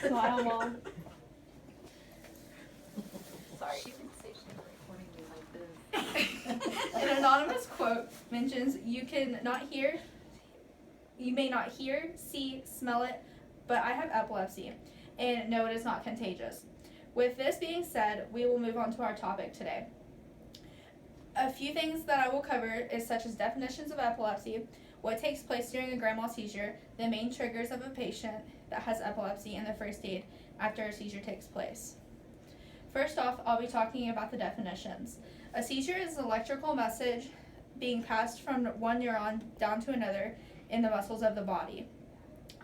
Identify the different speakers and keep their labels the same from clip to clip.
Speaker 1: Smile, Mom.
Speaker 2: Sorry.
Speaker 3: She didn't say she was recording me like this.
Speaker 2: An anonymous quote mentions you may not hear, see, smell it, but I have epilepsy, and no, it is not contagious. With this being said, we will move on to our topic today. A few things that I will cover is such as definitions of epilepsy, what takes place during a grand mal seizure, the main triggers of a patient that has epilepsy, and the first aid after a seizure takes place. First off, I'll be talking about the definitions. A seizure is an electrical message being passed from one neuron down to another in the muscles of the body.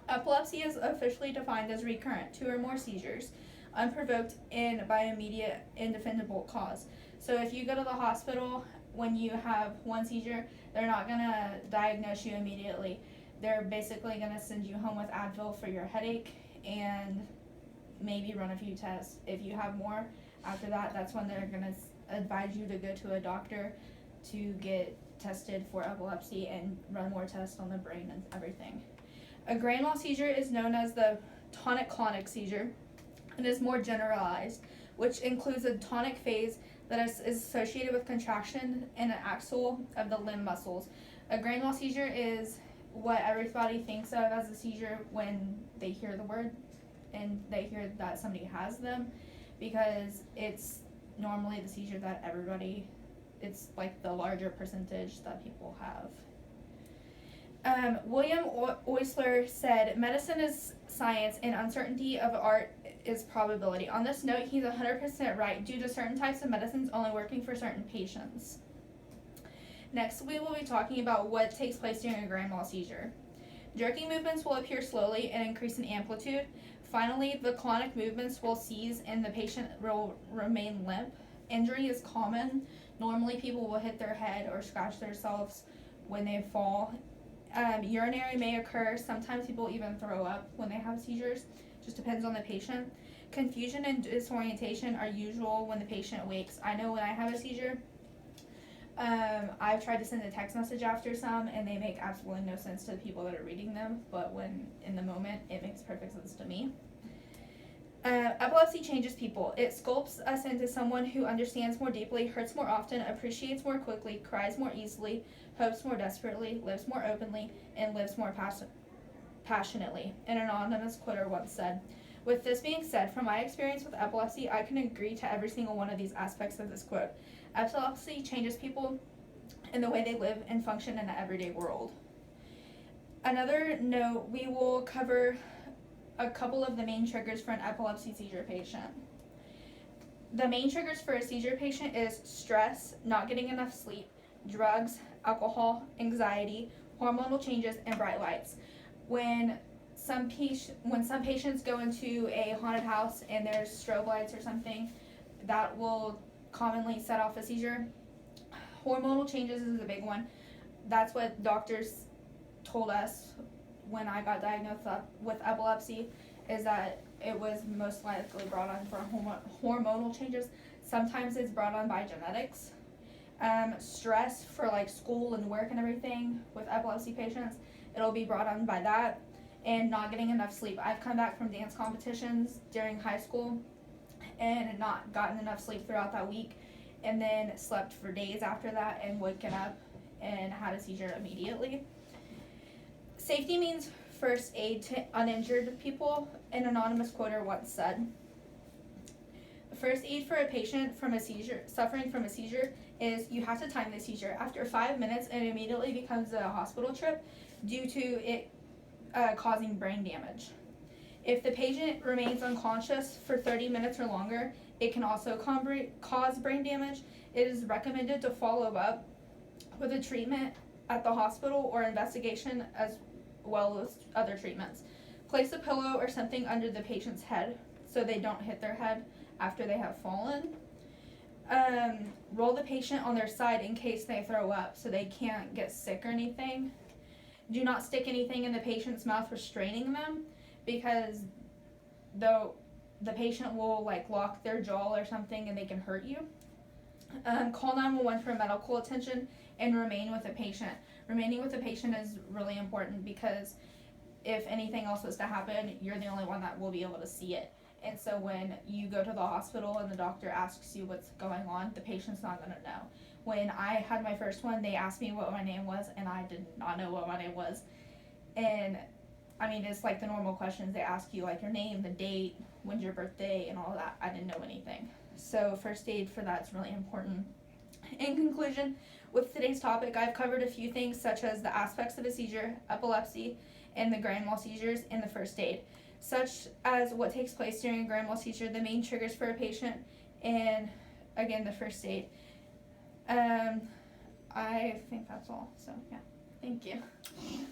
Speaker 2: Epilepsy is officially defined as recurrent, 2 or more seizures, unprovoked and by immediate indefensible cause. So if you go to the hospital when you have one seizure, they're not going to diagnose you immediately. They're basically going to send you home with Advil for your headache and maybe run a few tests. If you have more after that, that's when they're going to advise you to go to a doctor to get tested for epilepsy and run more tests on the brain and everything. A grand mal seizure is known as the tonic-clonic seizure and is more generalized, which includes a tonic phase that is associated with contraction in an axle of the limb muscles. A grand mal seizure is what everybody thinks of as a seizure when they hear the word and they hear that somebody has them, because it's normally the seizure that it's like the larger percentage that people have. William Osler said, medicine is science and uncertainty of art is probability. On this note, he's 100% right due to certain types of medicines only working for certain patients. Next, we will be talking about what takes place during a grand mal seizure. Jerking movements will appear slowly and increase in amplitude. Finally, the clonic movements will cease and the patient will remain limp. Injury is common. Normally, people will hit their head or scratch themselves when they fall. Urinary may occur. Sometimes people even throw up when they have seizures. Just depends on the patient. Confusion and disorientation are usual when the patient wakes. I know when I have a seizure, I've tried to send a text message after some, and they make absolutely no sense to the people that are reading them, but when in the moment, it makes perfect sense to me. Epilepsy changes people. It sculpts us into someone who understands more deeply, hurts more often, appreciates more quickly, cries more easily, hopes more desperately, lives more openly, and lives more passionately. An anonymous quoter once said, with this being said, from my experience with epilepsy, I can agree to every single one of these aspects of this quote. Epilepsy changes people in the way they live and function in the everyday world. Another note, we will cover a couple of the main triggers for an epilepsy seizure patient. The main triggers for a seizure patient is stress, not getting enough sleep, drugs, alcohol, anxiety, hormonal changes, and bright lights. When some patients go into a haunted house and there's strobe lights or something, that will commonly set off a seizure. Hormonal changes is a big one. That's what doctors told us when I got diagnosed with epilepsy, is that it was most likely brought on for hormonal changes. Sometimes it's brought on by genetics. Stress for like school and work and everything with epilepsy patients, it'll be brought on by that. And not getting enough sleep. I've come back from dance competitions during high school and not gotten enough sleep throughout that week, and then slept for days after that and woken up and had a seizure immediately. Safety means first aid to uninjured people, an anonymous quoter once said. First aid for a patient suffering from a seizure is you have to time the seizure. After 5 minutes, it immediately becomes a hospital trip due to it causing brain damage. If the patient remains unconscious for 30 minutes or longer, it can also cause brain damage. It is recommended to follow up with a treatment at the hospital or investigation as well as other treatments. Place a pillow or something under the patient's head so they don't hit their head after they have fallen. Roll the patient on their side in case they throw up so they can't get sick or anything. Do not stick anything in the patient's mouth restraining them, because the patient will like lock their jaw or something and they can hurt you. Call 911 for medical attention and remain with the patient. Remaining with the patient is really important because if anything else was to happen, you're the only one that will be able to see it. And so when you go to the hospital and the doctor asks you what's going on, the patient's not going to know. When I had my first one, they asked me what my name was, and I did not know what my name was. And I mean, it's like the normal questions they ask you, like your name, the date, when's your birthday, and all that. I didn't know anything. So first aid for that is really important. In conclusion, with today's topic, I've covered a few things such as the aspects of a seizure, epilepsy, and the grand mal seizures in the first aid, such as what takes place during a grand mal seizure, the main triggers for a patient, and again, the first aid. I think that's all. So yeah, thank you.